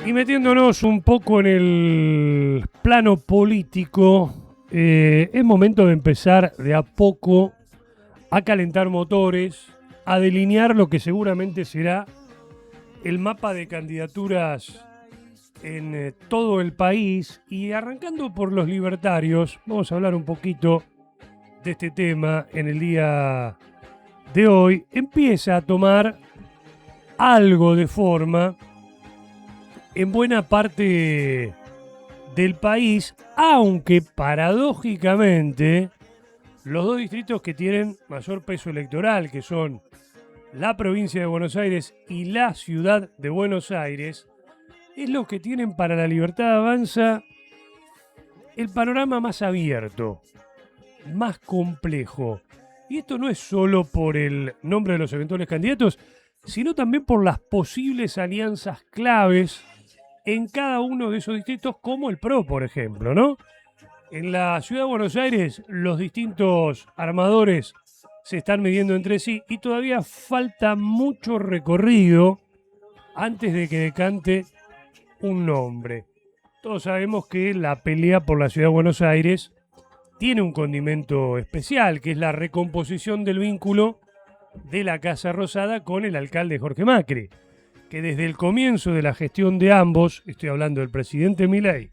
Y metiéndonos un poco en el plano político, es momento de empezar de a poco a calentar motores, a delinear lo que seguramente será el mapa de candidaturas en todo el país. Y arrancando por los libertarios, vamos a hablar un poquito de este tema en el día de hoy. Empieza a tomar algo de forma en buena parte del país, aunque paradójicamente los dos distritos que tienen mayor peso electoral, que son la provincia de Buenos Aires y la ciudad de Buenos Aires, es los que tienen para La Libertad Avanza el panorama más abierto, más complejo. Y esto no es solo por el nombre de los eventuales candidatos, sino también por las posibles alianzas claves en cada uno de esos distritos, como el PRO, por ejemplo, ¿no? En la ciudad de Buenos Aires, los distintos armadores se están midiendo entre sí y todavía falta mucho recorrido antes de que decante un nombre. Todos sabemos que la pelea por la ciudad de Buenos Aires tiene un condimento especial, que es la recomposición del vínculo de la Casa Rosada con el alcalde Jorge Macri, que desde el comienzo de la gestión de ambos, estoy hablando del presidente Milei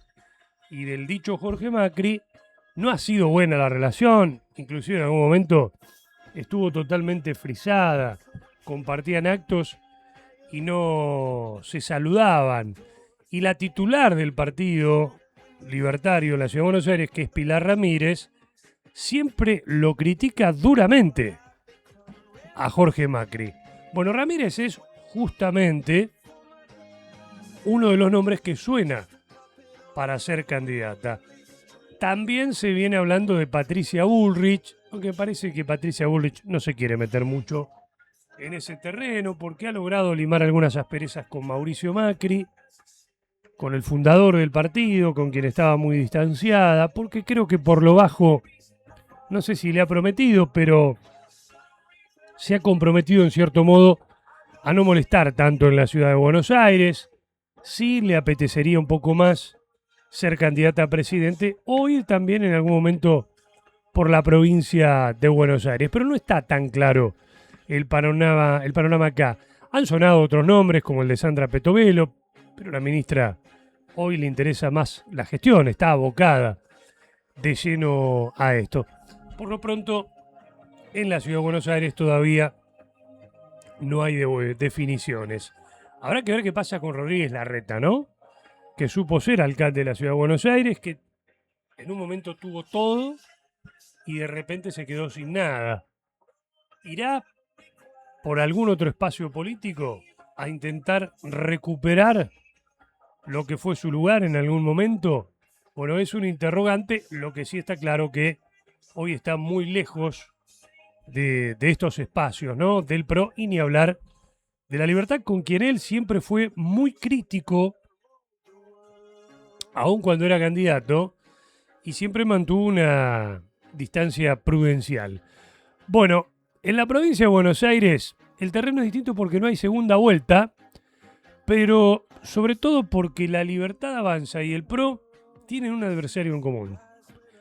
y del dicho Jorge Macri, no ha sido buena la relación, inclusive en algún momento estuvo totalmente frisada, compartían actos y no se saludaban. Y la titular del partido libertario de la Ciudad de Buenos Aires, que es Pilar Ramírez, siempre lo critica duramente a Jorge Macri. Bueno, Ramírez es justamente uno de los nombres que suena para ser candidata. También se viene hablando de Patricia Bullrich, aunque parece que Patricia Bullrich no se quiere meter mucho en ese terreno porque ha logrado limar algunas asperezas con Mauricio Macri, con el fundador del partido, con quien estaba muy distanciada, porque creo que por lo bajo, no sé si le ha prometido, pero se ha comprometido en cierto modo a no molestar tanto en la ciudad de Buenos Aires. Sí le apetecería un poco más ser candidata a presidente o ir también en algún momento por la provincia de Buenos Aires, pero no está tan claro el panorama acá. Han sonado otros nombres como el de Sandra Petovelo, pero la ministra hoy le interesa más la gestión, está abocada de lleno a esto. Por lo pronto, en la ciudad de Buenos Aires todavía no hay definiciones. Habrá que ver qué pasa con Rodríguez Larreta, ¿no? Que supo ser alcalde de la ciudad de Buenos Aires, que en un momento tuvo todo y de repente se quedó sin nada. ¿Irá por algún otro espacio político a intentar recuperar lo que fue su lugar en algún momento? Bueno, es un interrogante. Lo que sí está claro que hoy está muy lejos de estos espacios, ¿no? Del PRO y ni hablar de La Libertad, con quien él siempre fue muy crítico, aun cuando era candidato, y siempre mantuvo una distancia prudencial. Bueno, en la provincia de Buenos Aires el terreno es distinto porque no hay segunda vuelta, pero sobre todo porque La Libertad Avanza y el PRO tienen un adversario en común,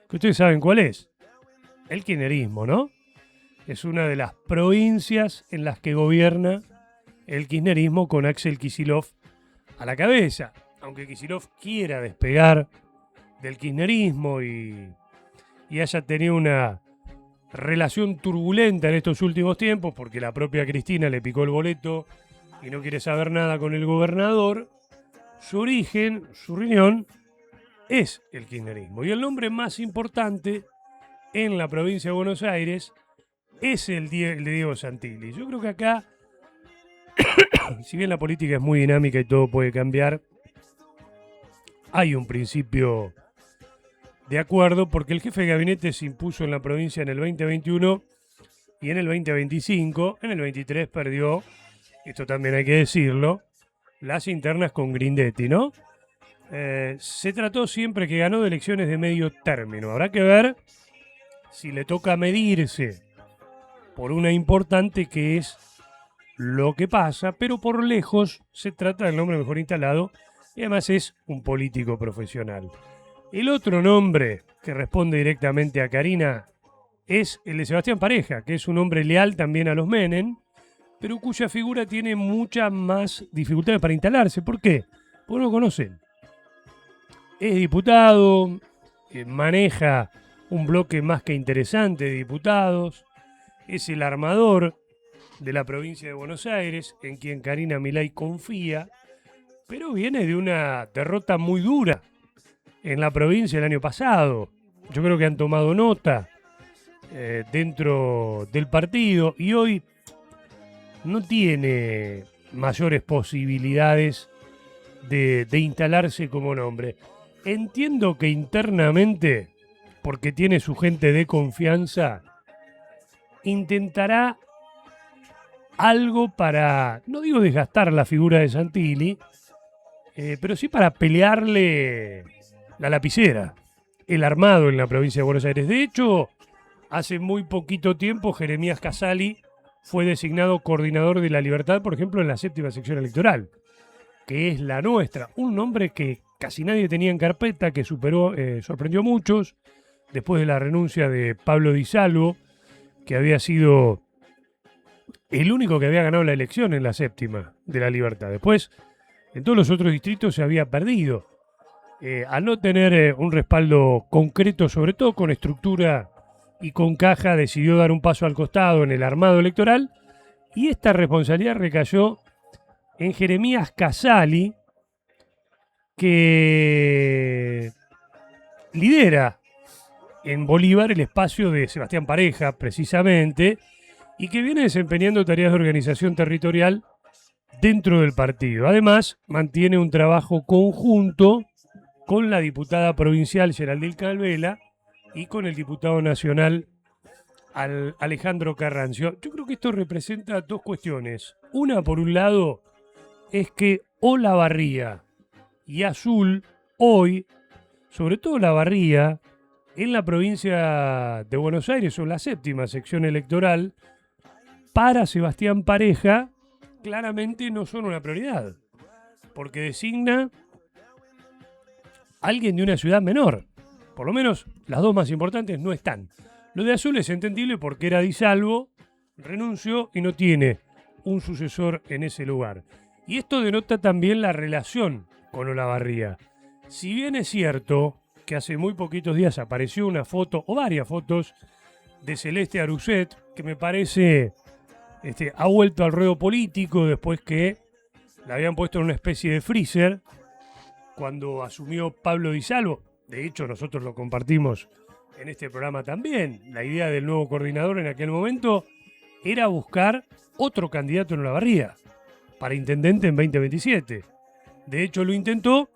que ustedes saben cuál es, el kirchnerismo, ¿no? Es una de las provincias en las que gobierna el kirchnerismo con Axel Kicillof a la cabeza. Aunque Kicillof quiera despegar del kirchnerismo y haya tenido una relación turbulenta en estos últimos tiempos, porque la propia Cristina le picó el boleto y no quiere saber nada con el gobernador, su origen, su riñón, es el kirchnerismo. Y el nombre más importante en la provincia de Buenos Aires es el de Diego Santilli. Yo creo que acá, si bien la política es muy dinámica y todo puede cambiar, hay un principio de acuerdo, porque el jefe de gabinete se impuso en la provincia en el 2021 y en el 2025. En el 23 perdió, esto también hay que decirlo, las internas con Grindetti, ¿no? Se trató siempre que ganó de elecciones de medio término. Habrá que ver si le toca medirse por una importante que es lo que pasa, pero por lejos se trata del nombre mejor instalado y además es un político profesional. El otro nombre que responde directamente a Karina es el de Sebastián Pareja, que es un hombre leal también a los Menem, pero cuya figura tiene muchas más dificultades para instalarse. ¿Por qué? Porque no lo conocen. Es diputado, maneja un bloque más que interesante de diputados, es el armador de la provincia de Buenos Aires, en quien Karina Milei confía, pero viene de una derrota muy dura en la provincia el año pasado. Yo creo que han tomado nota dentro del partido y hoy no tiene mayores posibilidades de instalarse como nombre. Entiendo que internamente, porque tiene su gente de confianza, intentará algo para, no digo desgastar la figura de Santilli, pero sí para pelearle la lapicera, el armado en la provincia de Buenos Aires. De hecho, hace muy poquito tiempo Jeremías Casali fue designado coordinador de La Libertad, por ejemplo, en la 7ª sección electoral, que es la nuestra. Un nombre que casi nadie tenía en carpeta, que sorprendió a muchos, después de la renuncia de Pablo Di Salvo, que había sido el único que había ganado la elección en la 7ª de La Libertad. Después, en todos los otros distritos se había perdido. Al no tener un respaldo concreto, sobre todo con estructura y con caja, decidió dar un paso al costado en el armado electoral y esta responsabilidad recayó en Jeremías Casali, que lidera en Bolívar el espacio de Sebastián Pareja, precisamente, y que viene desempeñando tareas de organización territorial dentro del partido. Además, mantiene un trabajo conjunto con la diputada provincial Geraldine Calvela y con el diputado nacional Alejandro Carrancio. Yo creo que esto representa dos cuestiones. Una, por un lado, es que Olavarría y Azul hoy, sobre todo Olavarría, en la provincia de Buenos Aires, o la 7ª sección electoral, para Sebastián Pareja, claramente no son una prioridad, porque designa a alguien de una ciudad menor. Por lo menos las dos más importantes no están. Lo de Azul es entendible porque era Di Salvo, renunció y no tiene un sucesor en ese lugar. Y esto denota también la relación con Olavarría. Si bien es cierto que hace muy poquitos días apareció una foto, o varias fotos, de Celeste Aruset, que me parece ha vuelto al ruedo político después que la habían puesto en una especie de freezer cuando asumió Pablo Di Salvo. De hecho, nosotros lo compartimos en este programa también. La idea del nuevo coordinador en aquel momento era buscar otro candidato en Olavarría para intendente en 2027. De hecho, lo intentó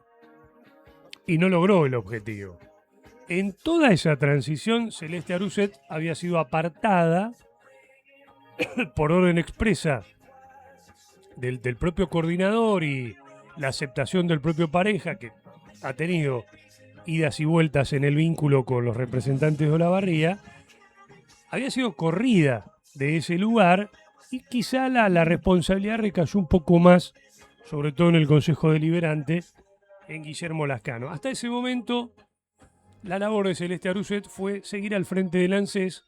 y no logró el objetivo. En toda esa transición, Celeste Aruset había sido apartada por orden expresa del propio coordinador y la aceptación del propio Pareja, que ha tenido idas y vueltas en el vínculo con los representantes de Olavarría, había sido corrida de ese lugar y quizá la responsabilidad recayó un poco más, sobre todo en el Consejo Deliberante, en Guillermo Lascano. Hasta ese momento, la labor de Celeste Aruset fue seguir al frente del ANSES,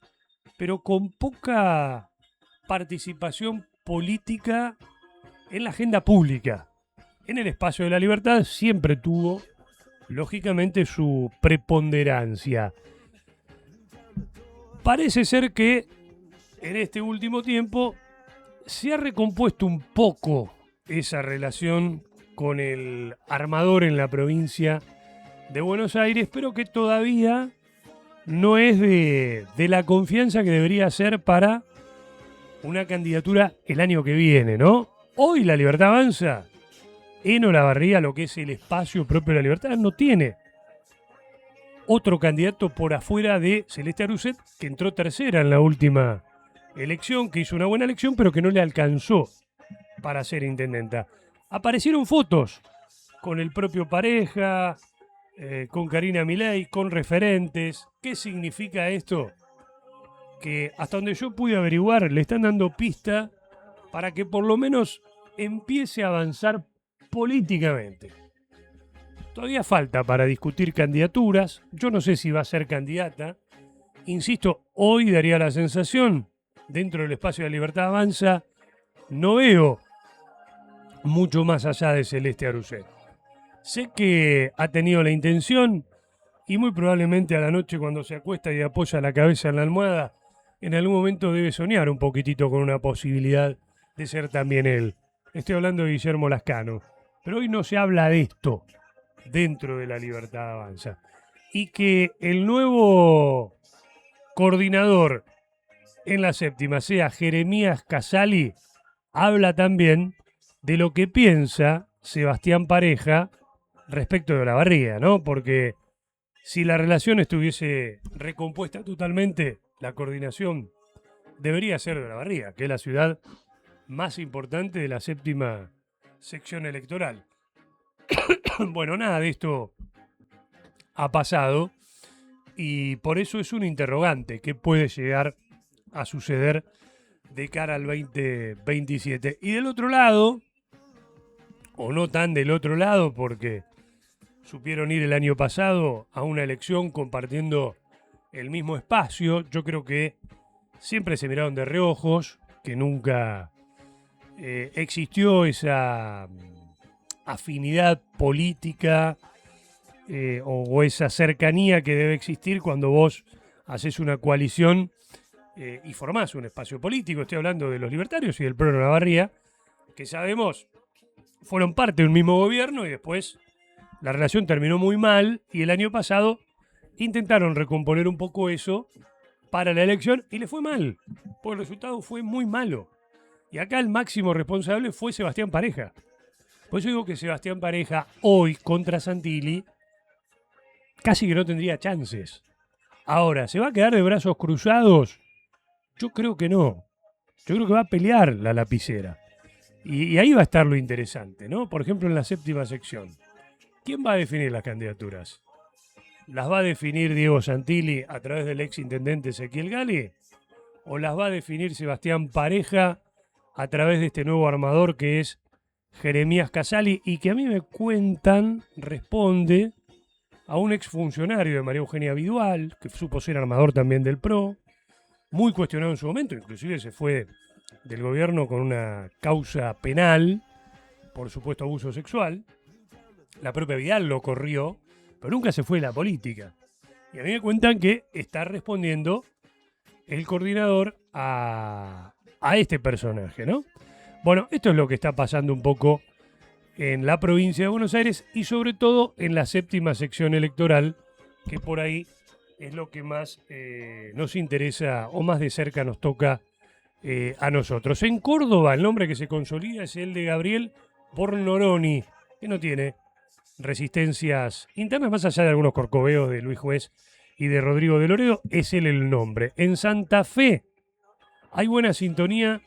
pero con poca participación política en la agenda pública. En el espacio de La Libertad siempre tuvo, lógicamente, su preponderancia. Parece ser que en este último tiempo se ha recompuesto un poco esa relación con el armador en la provincia de Buenos Aires, pero que todavía no es de la confianza que debería ser para una candidatura el año que viene, ¿no? Hoy La Libertad Avanza, en Olavarría, lo que es el espacio propio de La Libertad, no tiene otro candidato por afuera de Celeste Aruset, que entró tercera en la última elección, que hizo una buena elección, pero que no le alcanzó para ser intendenta. Aparecieron fotos con el propio Pareja, con Karina Milei, con referentes. ¿Qué significa esto? Que hasta donde yo pude averiguar, le están dando pista para que por lo menos empiece a avanzar políticamente. Todavía falta para discutir candidaturas. Yo no sé si va a ser candidata. Insisto, hoy daría la sensación, dentro del espacio de Libertad Avanza, no veo mucho más allá de Celeste Arucet. Sé que ha tenido la intención y muy probablemente a la noche cuando se acuesta y apoya la cabeza en la almohada, en algún momento debe soñar un poquitito con una posibilidad de ser también él. Estoy hablando de Guillermo Lascano. Pero hoy no se habla de esto dentro de la Libertad Avanza. Y que el nuevo coordinador en la séptima sea Jeremías Casali, habla también de lo que piensa Sebastián Pareja respecto de Olavarría, ¿no? Porque si la relación estuviese recompuesta totalmente, la coordinación debería ser de Olavarría, que es la ciudad más importante de la séptima sección electoral. Bueno, nada de esto ha pasado y por eso es un interrogante que puede llegar a suceder de cara al 2027. Y del otro lado, o no tan del otro lado, porque supieron ir el año pasado a una elección compartiendo el mismo espacio, yo creo que siempre se miraron de reojos, que nunca existió esa afinidad política o esa cercanía que debe existir cuando vos haces una coalición y formás un espacio político. Estoy hablando de los libertarios y del PRO de Olavarría, que sabemos fueron parte de un mismo gobierno y después la relación terminó muy mal y el año pasado intentaron recomponer un poco eso para la elección y le fue mal, porque el resultado fue muy malo. Y acá el máximo responsable fue Sebastián Pareja. Por eso digo que Sebastián Pareja hoy contra Santilli casi que no tendría chances. Ahora, ¿se va a quedar de brazos cruzados? Yo creo que no. Yo creo que va a pelear la lapicera. Y ahí va a estar lo interesante, ¿no? Por ejemplo, en la séptima sección. ¿Quién va a definir las candidaturas? ¿Las va a definir Diego Santilli a través del ex intendente Ezequiel Gali? ¿O las va a definir Sebastián Pareja a través de este nuevo armador que es Jeremías Casali y que a mí me cuentan responde a un exfuncionario de María Eugenia Vidual, que supo ser armador también del PRO, muy cuestionado en su momento, inclusive se fue del gobierno con una causa penal por supuesto abuso sexual. La propia Vidal lo corrió, pero nunca se fue de la política. Y a mí me cuentan que está respondiendo el coordinador a este personaje, ¿no? Bueno, esto es lo que está pasando un poco en la provincia de Buenos Aires y sobre todo en la séptima sección electoral, que por ahí es lo que más nos interesa o más de cerca nos toca a nosotros. En Córdoba el nombre que se consolida es el de Gabriel Bornoroni, que no tiene resistencias internas más allá de algunos corcoveos de Luis Juez y de Rodrigo de Loredo, es él el nombre. En Santa Fe hay buena sintonía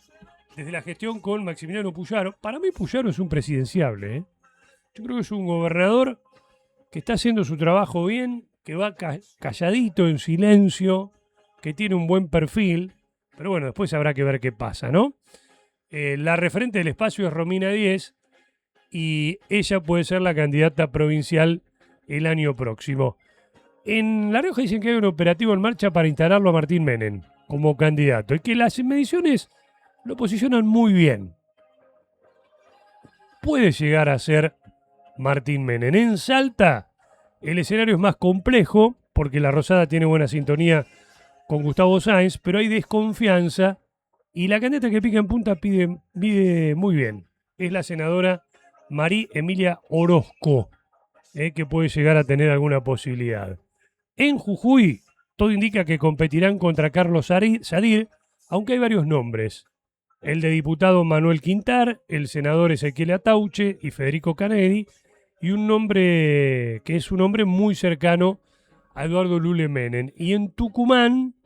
desde la gestión con Maximiliano Puyaro. Para mí Puyaro es un presidenciable, ¿eh? Yo creo que es un gobernador que está haciendo su trabajo bien, que va calladito, en silencio, que tiene un buen perfil, pero bueno, después habrá que ver qué pasa, ¿no? La referente del espacio es Romina Díez y ella puede ser la candidata provincial el año próximo. En La Rioja dicen que hay un operativo en marcha para instalarlo a Martín Menem como candidato y que las mediciones lo posicionan muy bien. Puede llegar a ser Martín Menem. En Salta el escenario es más complejo porque la Rosada tiene buena sintonía con Gustavo Sáenz, pero hay desconfianza y la candidata que pica en punta pide muy bien. Es la senadora María Emilia Orozco, que puede llegar a tener alguna posibilidad. En Jujuy todo indica que competirán contra Carlos Sadir, aunque hay varios nombres. El de diputado Manuel Quintar, el senador Ezequiel Atauche y Federico Canedi, y un nombre que es un hombre muy cercano a Eduardo Lule Menem. Y en Tucumán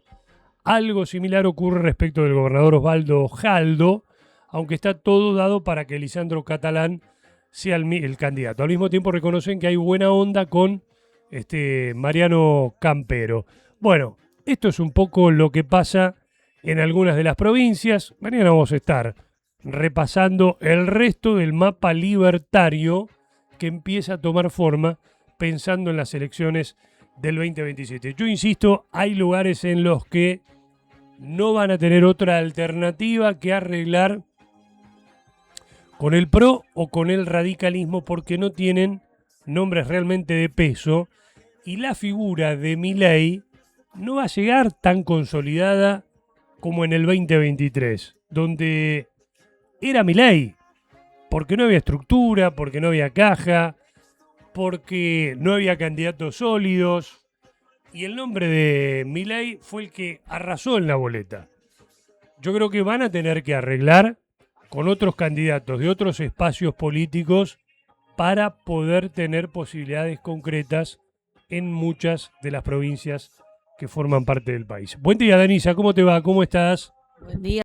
algo similar ocurre respecto del gobernador Osvaldo Jaldo, aunque está todo dado para que Lisandro Catalán sea el candidato. Al mismo tiempo reconocen que hay buena onda con Mariano Campero. Bueno, esto es un poco lo que pasa en algunas de las provincias. Mañana vamos a estar repasando el resto del mapa libertario que empieza a tomar forma pensando en las elecciones del 2027. Yo insisto, hay lugares en los que no van a tener otra alternativa que arreglar con el PRO o con el radicalismo porque no tienen nombres realmente de peso y la figura de Milei no va a llegar tan consolidada como en el 2023, donde era Milei, porque no había estructura, porque no había caja, porque no había candidatos sólidos, y el nombre de Milei fue el que arrasó en la boleta. Yo creo que van a tener que arreglar con otros candidatos de otros espacios políticos para poder tener posibilidades concretas en muchas de las provincias que forman parte del país. Buen día, Danisa, ¿cómo te va? ¿Cómo estás? Buen día.